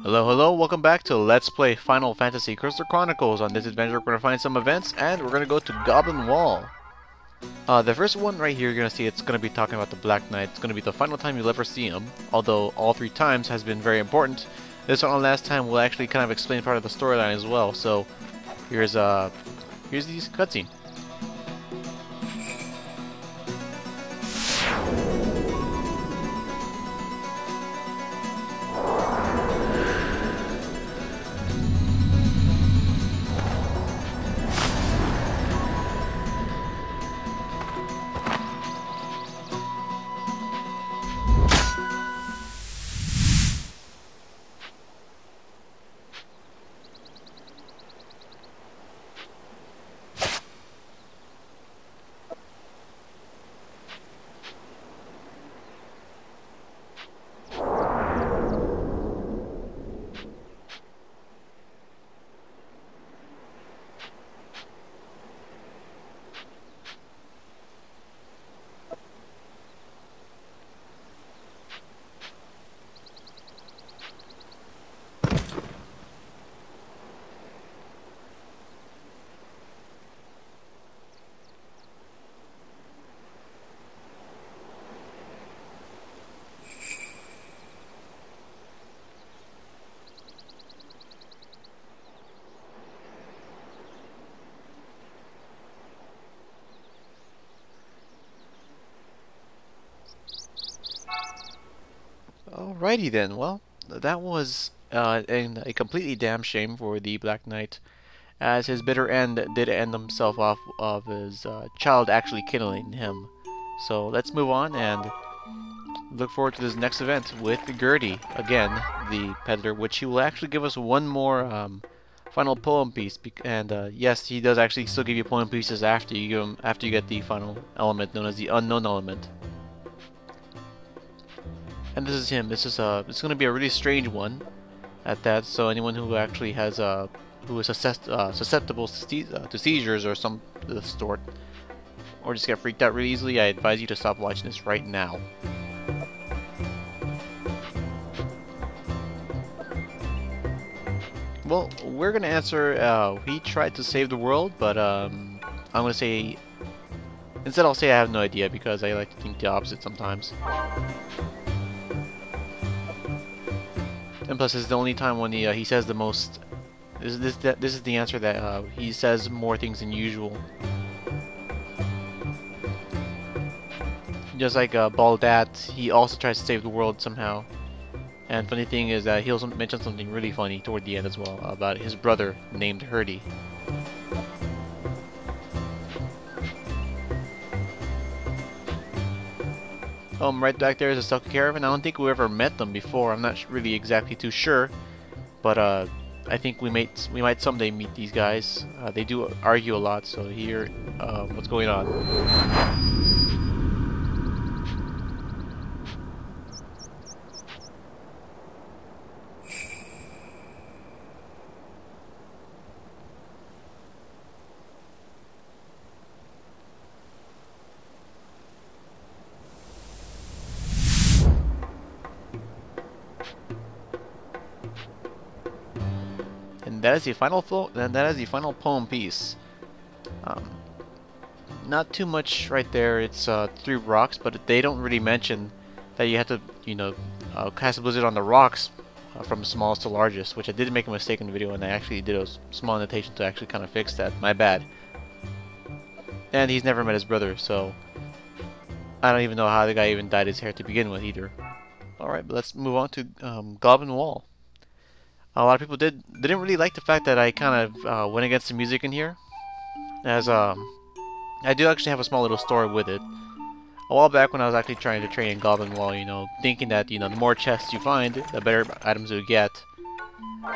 Hello, hello, welcome back to Let's Play Final Fantasy Crystal Chronicles. On this adventure, we're going to find some events, and we're going to go to Goblin Wall. The first one right here, you're going to see it's going to be talking about the Black Knight. It's going to be the final time you'll ever see him, although all three times has been very important. This one, the last time, will actually kind of explain part of the storyline as well. So, here's this cutscene. Alrighty then, well, that was a completely damn shame for the Black Knight, as his bitter end did end himself off of his child actually killing him. So let's move on and look forward to this next event with Gertie, again, the peddler, which he will actually give us one more final poem piece, and yes, he does actually still give you poem pieces after you give him, after you get the final element known as the unknown element. And this is him. This is it's going to be a really strange one, at that. So anyone who actually has who is susceptible to seizures or some of the sort, or just get freaked out really easily, I advise you to stop watching this right now. Well, we're gonna answer. He tried to save the world, but I'm gonna say instead I'll say I have no idea, because I like to think the opposite sometimes. And plus, this is the only time when he says the most. This is the answer that he says more things than usual. Just like Baldat, he also tries to save the world somehow. And funny thing is that he also mentioned something really funny toward the end as well about his brother named Hurdy. Right back there is a Selkie caravan. I don't think we ever met them before. I'm not really exactly too sure, but I think we might someday meet these guys. They do argue a lot, so here, what's going on? And that is the final poem piece. Not too much right there. It's 3 rocks, but they don't really mention that you have to, cast a blizzard on the rocks from smallest to largest, which I did make a mistake in the video, and I actually did a small annotation to actually kind of fix that. My bad. And he's never met his brother, so I don't even know how the guy even dyed his hair to begin with either. Alright, but let's move on to Goblin Wall. A lot of people didn't really like the fact that I kind of went against the music in here, as I do actually have a small little story with it. A while back when I was actually trying to train in Goblin Wall, thinking that the more chests you find, the better items you get.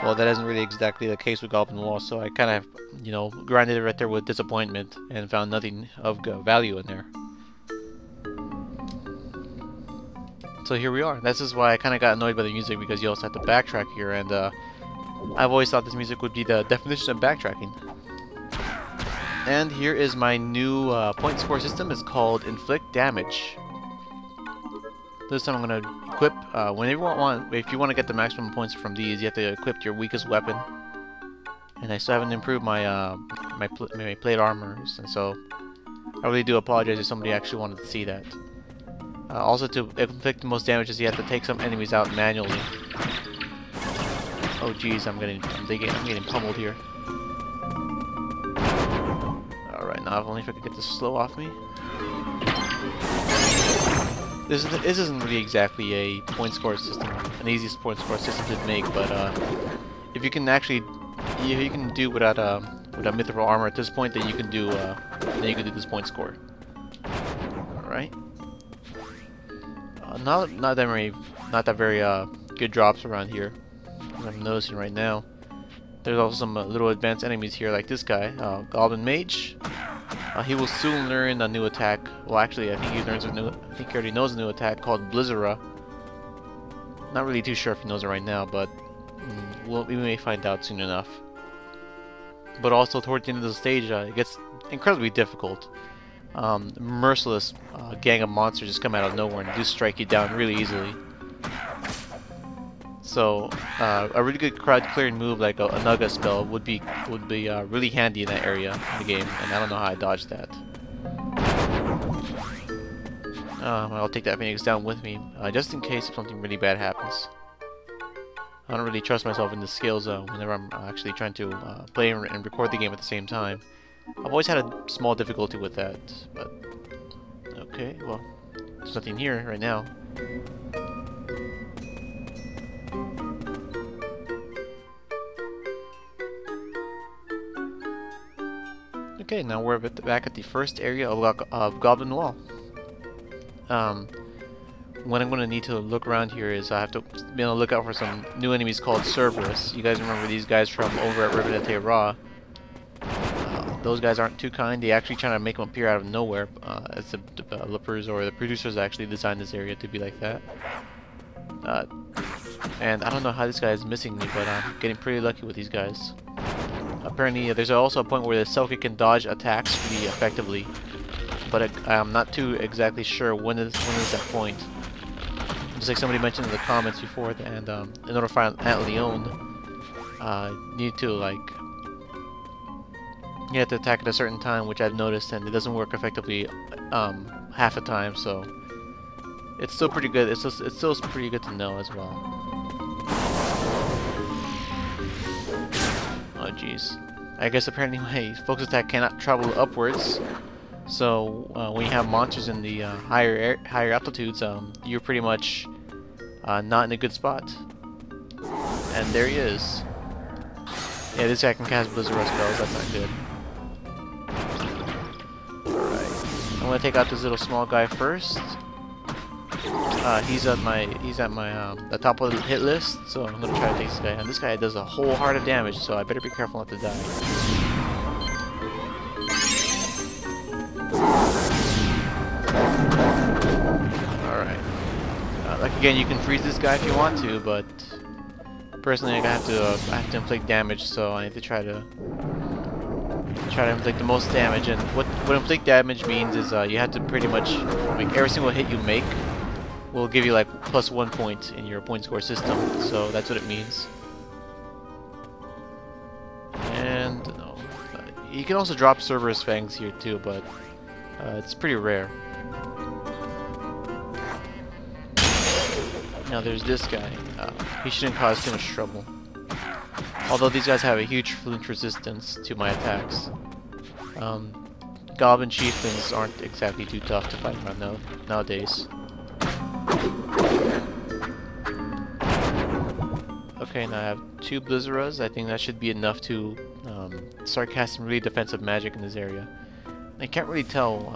Well, that isn't really exactly the case with Goblin Wall, so I kind of grinded it right there with disappointment and found nothing of value in there. So here we are. This is why I kind of got annoyed by the music, because you also have to backtrack here, and I've always thought this music would be the definition of backtracking. And here is my new point score system. It's called Inflict Damage. this time I'm gonna equip. If you want to get the maximum points from these, you have to equip your weakest weapon. And I still haven't improved my my plate armors, and so I really do apologize if somebody actually wanted to see that. Also, to inflict the most damages, you have to take some enemies out manually. Oh jeez, I'm getting pummeled here. Alright, now if only if I could get this slow off me. This isn't really exactly a point score system, an easiest point score system to make, but if you can actually, you can do without mythical armor at this point, then you can do this point score. All right. Not that very good drops around here. I'm noticing right now. There's also some little advanced enemies here, like this guy, Goblin Mage. He will soon learn a new attack. Well, actually, I think he already knows a new attack called Blizzara. Not really too sure if he knows it right now, but we may find out soon enough. But also, towards the end of the stage, it gets incredibly difficult. Merciless gang of monsters just come out of nowhere and do strike you down really easily. So, a really good crowd clearing move like a Naga spell would be really handy in that area in the game, and I don't know how I dodged that. I'll take that Phoenix down with me, just in case if something really bad happens. I don't really trust myself in the skills whenever I'm actually trying to play and record the game at the same time. I've always had a small difficulty with that, but okay, well, there's nothing here right now. Okay, now we're back at the first area of Goblin Wall. What I'm going to need to look around here is I have to be on the lookout for some new enemies called Cerberus. You guys remember these guys from over at Ribbon Raw. Those guys aren't too kind. They actually trying to make them appear out of nowhere, as the developers or the producers actually designed this area to be like that. And I don't know how this guy is missing me, but I'm getting pretty lucky with these guys. Apparently, there's also a point where the Selkie can dodge attacks pretty effectively, but I'm not too exactly sure when is that point. Just like somebody mentioned in the comments before, and in order to find Aunt Leon, you have to attack at a certain time, which I've noticed, and it doesn't work effectively half the time. So it's still pretty good. It's still pretty good to know as well. Oh jeez. I guess apparently my focus attack cannot travel upwards. So when you have monsters in the higher altitudes, you're pretty much not in a good spot. And there he is. Yeah, this guy can cast Blizzara spells. That's not good. Alright, I'm gonna take out this little small guy first. He's at the top of the hit list, so I'm gonna try to take this guy. And this guy does a whole heart of damage, so I better be careful not to die. Alright. Like again, you can freeze this guy if you want to, but personally, I have to inflict damage, so I need to try to inflict the most damage. And what inflict damage means is you have to pretty much like every single hit you make will give you like +1 point in your point score system. So that's what it means. And no, you can also drop Cerberus Fangs here too, but it's pretty rare. Now there's this guy. He shouldn't cause too much trouble. Although these guys have a huge flinch resistance to my attacks. Goblin Chieftains aren't exactly too tough to fight around nowadays. Okay, now I have 2 Blizzaras. I think that should be enough to start casting really defensive magic in this area. I can't really tell.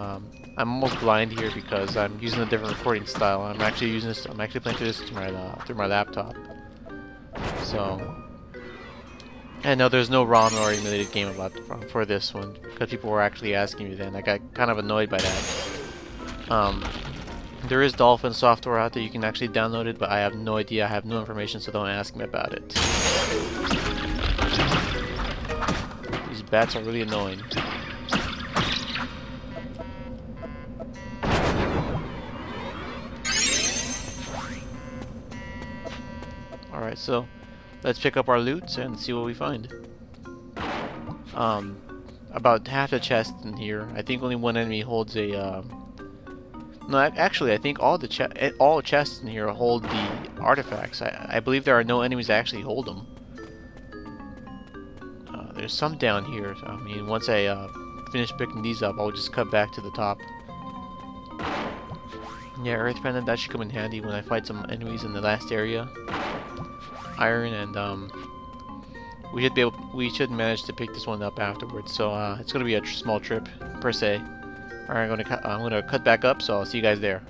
I'm almost blind here because I'm using a different recording style. I'm actually playing through this through my laptop. So I know there's no ROM or emulated game for this one because people were actually asking me then. I got kind of annoyed by that. There is Dolphin software out there, you can actually download it, but I have no idea, I have no information, so don't ask me about it. These bats are really annoying. Alright, so let's pick up our loot and see what we find. About half the chest in here. I think only one enemy holds a no, actually, I think all chests in here hold the artifacts. I believe there are no enemies that actually hold them. There's some down here. So, I mean, once I finish picking these up, I'll just cut back to the top. Yeah, Earth Pendant, that should come in handy when I fight some enemies in the last area. Iron, and we should manage to pick this one up afterwards. So it's gonna be a small trip per se. Alright, I'm gonna cut back up, so I'll see you guys there.